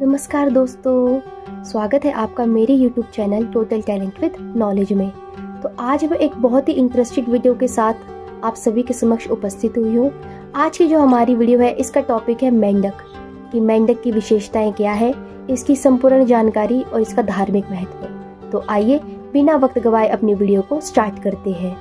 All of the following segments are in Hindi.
नमस्कार दोस्तों, स्वागत है आपका मेरे YouTube channel total talent with knowledge में। तो आज मैं एक बहुत ही इंटरेस्टिंग वीडियो के साथ आप सभी के समक्ष उपस्थित हुई हूँ। आज की जो हमारी वीडियो है इसका टॉपिक है मेंढक कि मेंढक की विशेषताएं क्या है, इसकी संपूर्ण जानकारी और इसका धार्मिक महत्व। तो आइए बिना वक्त गवाए अपनी वीडियो को स्टार्ट करते हैं।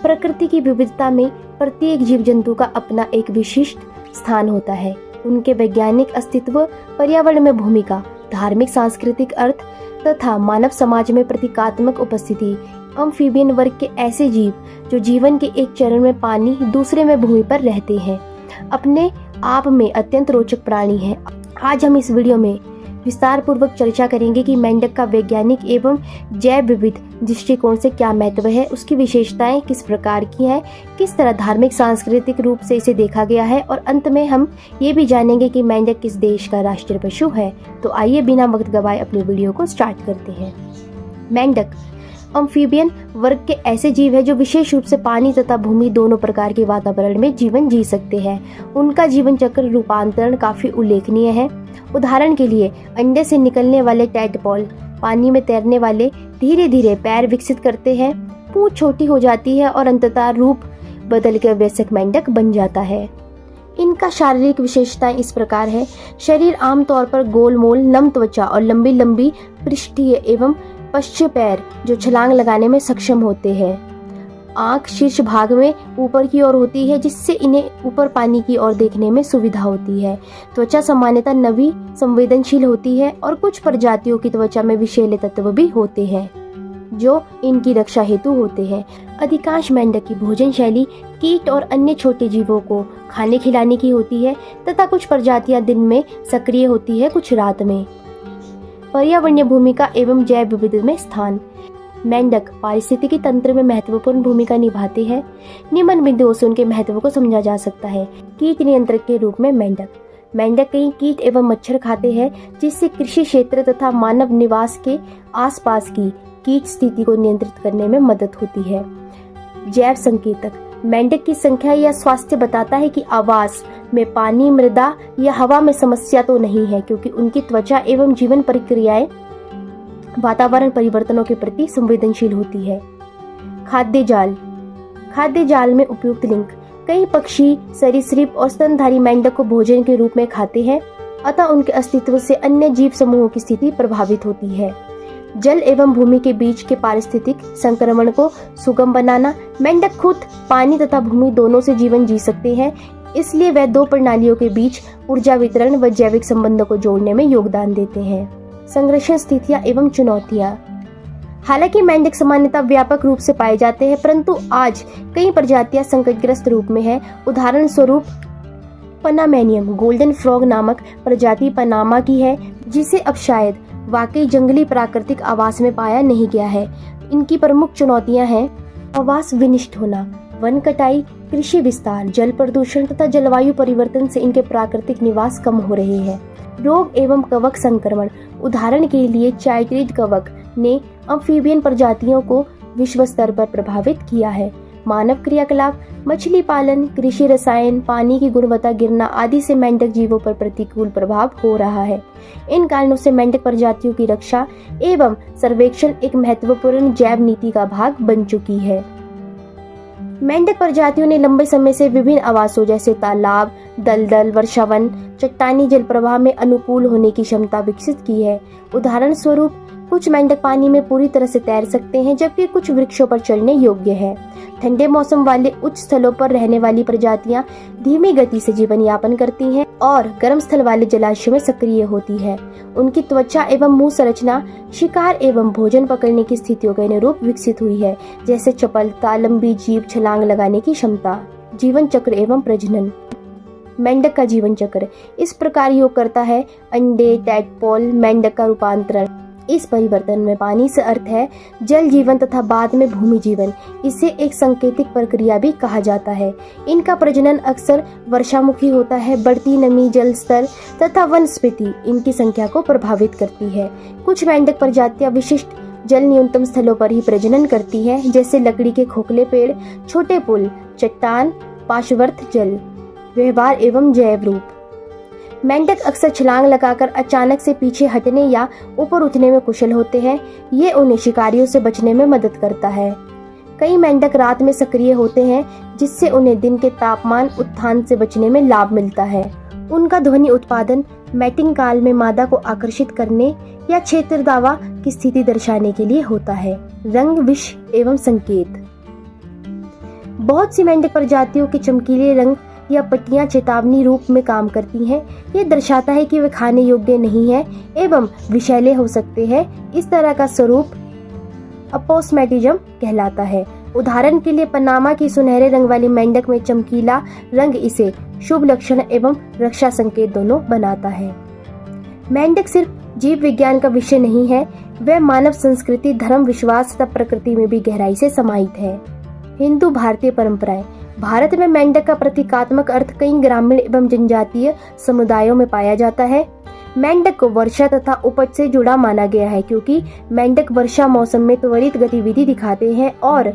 प्रकृति की विविधता में प्रत्येक जीव जंतु का अपना एक विशिष्ट स्थान होता है। उनके वैज्ञानिक अस्तित्व, पर्यावरण में भूमिका, धार्मिक सांस्कृतिक अर्थ तथा मानव समाज में प्रतीकात्मक उपस्थिति। अम्फीबियन वर्ग के ऐसे जीव जो जीवन के एक चरण में पानी, दूसरे में भूमि पर रहते हैं, अपने आप में अत्यंत रोचक प्राणी हैं। आज हम इस वीडियो में विस्तार पूर्वक चर्चा करेंगे कि मेंढक का वैज्ञानिक एवं जैव विविध दृष्टिकोण से क्या महत्व है, उसकी विशेषताएं किस प्रकार की हैं, किस तरह धार्मिक सांस्कृतिक रूप से इसे देखा गया है और अंत में हम ये भी जानेंगे कि मेंढक किस देश का राष्ट्रीय पशु है। तो आइए बिना वक्त गवाए अपनी वीडियो को स्टार्ट करते हैं। मेंढक अम्फीबियन वर्ग के ऐसे जीव हैं जो विशेष रूप से पानी तथा भूमि दोनों प्रकार के वातावरण में जीवन जी सकते हैं। उनका जीवन चक्र रूपांतरण काफी उल्लेखनीय है। उदाहरण के लिए अंडे से निकलने वाले टैडपोल पानी में तैरने वाले धीरे धीरे पैर विकसित करते हैं, पूंछ छोटी हो जाती है और अंततः रूप बदलकर वयस्क मेंढक बन जाता है। इनका शारीरिक विशेषताएं इस प्रकार है। शरीर आमतौर पर गोलमोल, नम त्वचा और लंबी लंबी पृष्ठीय एवं पश्च पैर जो छलांग लगाने में सक्षम होते हैं। आंख शीर्ष भाग में ऊपर की ओर होती है जिससे इन्हें ऊपर पानी की ओर देखने में सुविधा होती है। त्वचा सामान्यतः नमी संवेदनशील होती है और कुछ प्रजातियों की त्वचा में विषैले तत्व भी होते हैं जो इनकी रक्षा हेतु होते हैं। अधिकांश मेंढक की भोजन शैली कीट और अन्य छोटे जीवों को खाने खिलाने की होती है तथा कुछ प्रजातियां दिन में सक्रिय होती है, कुछ रात में। पर्यावरणीय भूमिका एवं जैव विविधता में स्थान। मेंढक पारिस्थितिकी तंत्र में महत्वपूर्ण भूमिका निभाते हैं। निम्न बिंदुओं से उनके महत्व को समझा जा सकता है। कीट नियंत्रक के रूप में मेंढक कई कीट एवं मच्छर खाते हैं जिससे कृषि क्षेत्र तथा मानव निवास के आसपास की कीट स्थिति को नियंत्रित करने में मदद होती है। जैव संकेतक मेंढक की संख्या या स्वास्थ्य बताता है कि आवास में पानी, मृदा या हवा में समस्या तो नहीं है, क्योंकि उनकी त्वचा एवं जीवन प्रक्रियाएं वातावरण परिवर्तनों के प्रति संवेदनशील होती है। खाद्य जाल में उपयुक्त लिंक। कई पक्षी, सरीसृप और स्तनधारी मेंढक को भोजन के रूप में खाते हैं, अतः उनके अस्तित्व से अन्य जीव समूहों की स्थिति प्रभावित होती है। जल एवं भूमि के बीच के पारिस्थितिक संक्रमण को सुगम बनाना। मेंढक खुद पानी तथा भूमि दोनों से जीवन जी सकते हैं, इसलिए वे दो प्रणालियों के बीच ऊर्जा वितरण व जैविक संबंधों को जोड़ने में योगदान देते हैं। संरक्षण स्थितियां एवं चुनौतियां। हालांकि मेंढक सामान्यतः व्यापक रूप से पाए जाते हैं, परंतु आज कई प्रजातियां संकटग्रस्त रूप में हैं। उदाहरण स्वरूप पनामेनियम गोल्डन फ्रॉग नामक प्रजाति पनामा की है, जिसे अब शायद वाकई जंगली प्राकृतिक आवास में पाया नहीं गया है। इनकी प्रमुख चुनौतियां हैं आवास विनिष्ट होना, वन कटाई, कृषि विस्तार, जल प्रदूषण तथा जलवायु परिवर्तन से इनके प्राकृतिक निवास कम हो रहे हैं। रोग एवं कवक संक्रमण। उदाहरण के लिए चाइट्रिड कवक ने अम्फीबियन प्रजातियों को विश्व स्तर पर प्रभावित किया है। मानव क्रियाकलाप, मछली पालन, कृषि रसायन, पानी की गुणवत्ता गिरना आदि से मेंढक जीवों पर प्रतिकूल प्रभाव हो रहा है। इन कारणों से मेंढक प्रजातियों की रक्षा एवं सर्वेक्षण एक महत्वपूर्ण जैव नीति का भाग बन चुकी है। मेंढक प्रजातियों ने लंबे समय से विभिन्न आवासों जैसे तालाब, दलदल, वर्षावन, चट्टानी जल प्रवाह में अनुकूल होने की क्षमता विकसित की है। उदाहरण स्वरूप कुछ मेंढक पानी में पूरी तरह से तैर सकते हैं, जबकि कुछ वृक्षों पर चढ़ने योग्य है। ठंडे मौसम वाले उच्च स्थलों पर रहने वाली प्रजातियां धीमी गति से जीवन यापन करती हैं और गर्म स्थल वाले जलाशयों में सक्रिय होती है। उनकी त्वचा एवं मुंह संरचना शिकार एवं भोजन पकड़ने की स्थितियों के अनुरूप विकसित हुई है, जैसे चपलता, लंबी जीभ, छलांग लगाने की क्षमता। जीवन चक्र एवं प्रजनन। मेंढक का जीवन चक्र इस प्रकार योग करता है। अंडे, टैडपोल, मेंढक का रूपांतरण। इस परिवर्तन में पानी से अर्थ है जल जीवन तथा बाद में भूमि जीवन। इसे एक सांकेतिक प्रक्रिया भी कहा जाता है। इनका प्रजनन अक्सर वर्षामुखी होता है। बढ़ती नमी, जल स्तर तथा वनस्पति इनकी संख्या को प्रभावित करती है। कुछ मेंढक प्रजातियां विशिष्ट जल न्यूनतम स्थलों पर ही प्रजनन करती है, जैसे लकड़ी के खोखले पेड़, छोटे पुल, चट्टान, पार्श्ववर्ती जल। व्यवहार एवं जैव रूप। मेंढक अक्सर छलांग लगाकर अचानक से पीछे हटने या ऊपर उठने में कुशल होते हैं। ये उन्हें शिकारियों से बचने में मदद करता है। कई मेंढक रात में सक्रिय होते हैं, जिससे उन्हें दिन के तापमान उत्थान से बचने में लाभ मिलता है। उनका ध्वनि उत्पादन मैटिंग काल में मादा को आकर्षित करने या क्षेत्रदावा की स्थिति दर्शाने के लिए होता है। रंग, विष एवं संकेत। बहुत सी मेंढक प्रजातियों के चमकीले रंग या पट्टियां चेतावनी रूप में काम करती हैं। ये दर्शाता है कि वे खाने योग्य नहीं है एवं विषैले हो सकते हैं। इस तरह का स्वरूप अपोस्मेटिज्म कहलाता है। उदाहरण के लिए पनामा की सुनहरे रंग वाली मेंढक में चमकीला रंग इसे शुभ लक्षण एवं रक्षा संकेत दोनों बनाता है। मेंढक सिर्फ जीव विज्ञान का विषय नहीं है, वह मानव संस्कृति, धर्म, विश्वास तथा प्रकृति में भी गहराई से समाहित है। हिंदू भारतीय परंपराएं। भारत में मेंढक का प्रतीकात्मक अर्थ कई ग्रामीण एवं जनजातीय समुदायों में पाया जाता है। मेंढक को वर्षा तथा उपज से जुड़ा माना गया है, क्योंकि मेंढक वर्षा मौसम में त्वरित गतिविधि दिखाते हैं और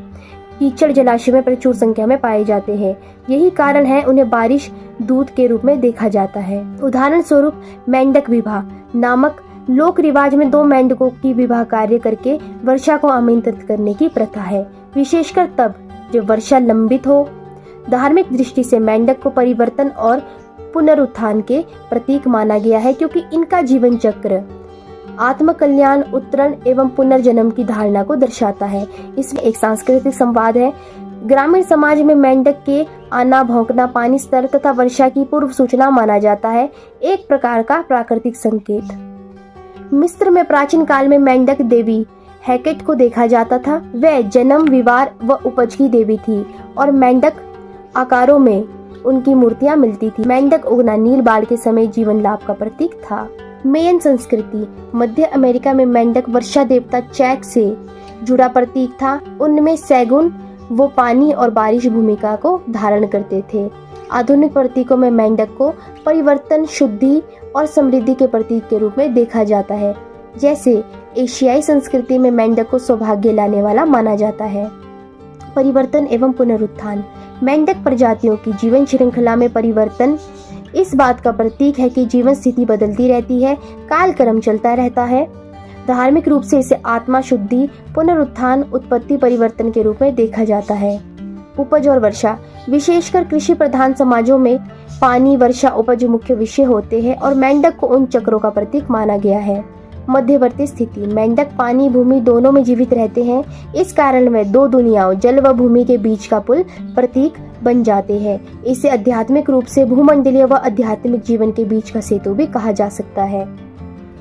कीचड़ जलाशय में प्रचुर संख्या में पाए जाते हैं। यही कारण है उन्हें बारिश दूत के रूप में देखा जाता है। उदाहरण स्वरूप मेंढक विवाह नामक लोक रिवाज में दो मेंढकों की विवाह कार्य करके वर्षा को आमंत्रित करने की प्रथा है, विशेषकर तब जब वर्षा लंबित हो। धार्मिक दृष्टि से मेंढक को परिवर्तन और पुनरुत्थान के प्रतीक माना गया है, क्योंकि इनका जीवन चक्र आत्मकल्याण, उत्तरण एवं पुनर्जन्म की धारणा को दर्शाता है। इसमें एक सांस्कृतिक संवाद है। ग्रामीण समाज में मेंढक के आना, भौंकना, पानी स्तर तथा वर्षा की पूर्व सूचना माना जाता है, एक प्रकार का प्राकृतिक संकेत। मिस्र में प्राचीन काल में मेंढक देवी हेकेट को देखा जाता था। वह जन्म, विवाह व उपज की देवी थी और मेंढक आकारों में उनकी मूर्तियां मिलती थी। मेंढक उगना नील बाढ़ के समय जीवन लाभ का प्रतीक था। मेयन संस्कृति। मध्य अमेरिका में मेंढक वर्षा देवता चैक से जुड़ा प्रतीक था। उनमें सैगुन वो पानी और बारिश भूमिका को धारण करते थे। आधुनिक प्रतीकों में मेंढक को परिवर्तन, शुद्धि और समृद्धि के प्रतीक के रूप में देखा जाता है। जैसे एशियाई संस्कृति में मेंढक को सौभाग्य लाने वाला माना जाता है। परिवर्तन एवं पुनरुत्थान। मेंढक प्रजातियों की जीवन श्रृंखला में परिवर्तन इस बात का प्रतीक है कि जीवन स्थिति बदलती रहती है, कालक्रम चलता रहता है। धार्मिक रूप से इसे आत्मा शुद्धि, पुनरुत्थान, उत्पत्ति परिवर्तन के रूप में देखा जाता है। उपज और वर्षा। विशेषकर कृषि प्रधान समाजों में पानी, वर्षा, उपज मुख्य विषय होते हैं और मेंढक को उन चक्रों का प्रतीक माना गया है। मध्यवर्ती स्थिति। मेंढक पानी, भूमि दोनों में जीवित रहते हैं। इस कारण वे दो दुनियाओं, जल व भूमि के बीच का पुल प्रतीक बन जाते हैं। इसे आध्यात्मिक रूप से भूमंडलीय व आध्यात्मिक जीवन के बीच का सेतु भी कहा जा सकता है।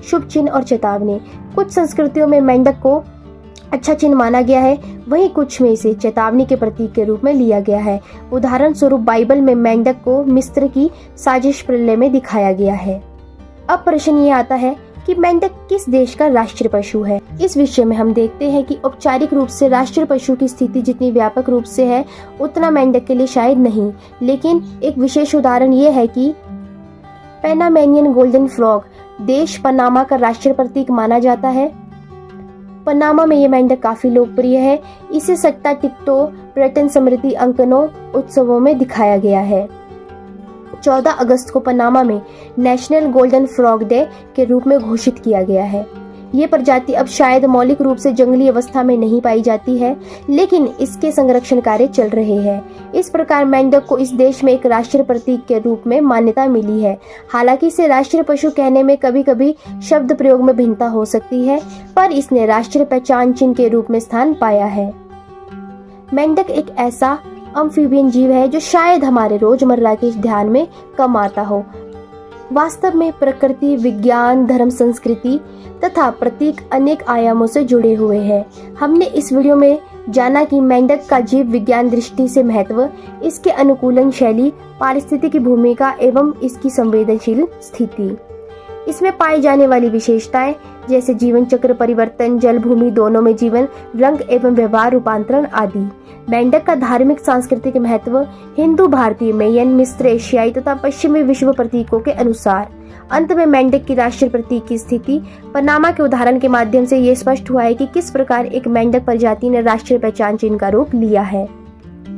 शुभ चिन्ह और चेतावनी। कुछ संस्कृतियों में मेंढक को अच्छा चिन्ह माना गया है, वहीं कुछ में इसे चेतावनी के प्रतीक के रूप में लिया गया है। उदाहरण स्वरूप बाइबल में मेंढक को मिस्र की साजिश प्रलय में दिखाया गया है। अब प्रश्न ये आता है कि मेंढक किस देश का राष्ट्रीय पशु है। इस विषय में हम देखते हैं कि औपचारिक रूप से राष्ट्रीय पशु की स्थिति जितनी व्यापक रूप से है उतना मेंढक के लिए शायद नहीं, लेकिन एक विशेष उदाहरण ये है कि पैनामेनियन गोल्डन फ्रॉग देश पनामा का राष्ट्रीय प्रतीक माना जाता है। पनामा में ये मेंढक काफी लोकप्रिय है। इसे सट्टा टिकटो, पर्यटन, समृद्धि अंकनों उत्सवों में दिखाया गया है। 14 अगस्त को पनामा में नेशनल गोल्डन फ्रॉग डे के रूप में घोषित किया गया है। ये प्रजाति अब शायद मौलिक रूप से जंगली अवस्था में नहीं पाई जाती है, लेकिन इसके संरक्षण कार्य चल रहे हैं। इस प्रकार मेंढक को इस देश में एक राष्ट्रीय प्रतीक के रूप में मान्यता मिली है। हालांकि इसे राष्ट्रीय पशु कहने में कभी कभी शब्द प्रयोग में भिन्नता हो सकती है, पर इसने राष्ट्रीय पहचान चिन्ह के रूप में स्थान पाया है। मेंढक एक ऐसा अम्फीबियन जीव है जो शायद हमारे रोजमर्रा के ध्यान में कम आता हो। वास्तव में प्रकृति, विज्ञान, धर्म, संस्कृति तथा प्रतीक अनेक आयामों से जुड़े हुए हैं। हमने इस वीडियो में जाना कि मेंढक का जीव विज्ञान दृष्टि से महत्व, इसके अनुकूलन शैली, पारिस्थितिकी भूमिका एवं इसकी संवेदनशील स्थिति। इसमें पाई जाने वाली विशेषताएं जैसे जीवन चक्र परिवर्तन, जल भूमि दोनों में जीवन, रंग एवं व्यवहार रूपांतरण आदि। मेंढक का धार्मिक सांस्कृतिक महत्व हिंदू, भारतीय, मेयन, मिस्र, एशियाई तथा पश्चिमी विश्व प्रतीकों के अनुसार। अंत में मेंढक की राष्ट्रीय प्रतीक की स्थिति। पनामा के उदाहरण के माध्यम से ये स्पष्ट हुआ है कि किस प्रकार एक मेंढक प्रजाति ने राष्ट्रीय पहचान चिन्ह का रूप लिया है।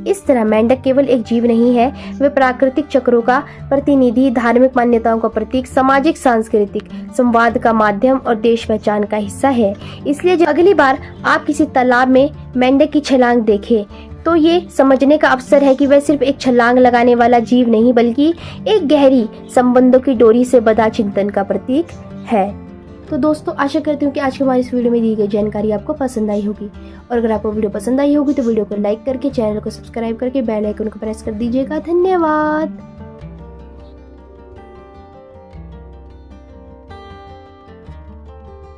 इस तरह मेंढक केवल एक जीव नहीं है, वे प्राकृतिक चक्रों का प्रतिनिधि, धार्मिक मान्यताओं का प्रतीक, सामाजिक सांस्कृतिक संवाद का माध्यम और देश पहचान का हिस्सा है। इसलिए जब अगली बार आप किसी तालाब में मेंढक की छलांग देखें तो ये समझने का अवसर है कि वह सिर्फ एक छलांग लगाने वाला जीव नहीं, बल्कि एक गहरी संबंधों की डोरी से बंधा चिंतन का प्रतीक है। तो दोस्तों, आशा करती हूँ कि आज की हमारी इस वीडियो में दी गई जानकारी आपको पसंद आई होगी, और अगर आपको वीडियो पसंद आई होगी तो वीडियो को लाइक करके, चैनल को सब्सक्राइब करके बेल आइकन को प्रेस कर दीजिएगा। धन्यवाद।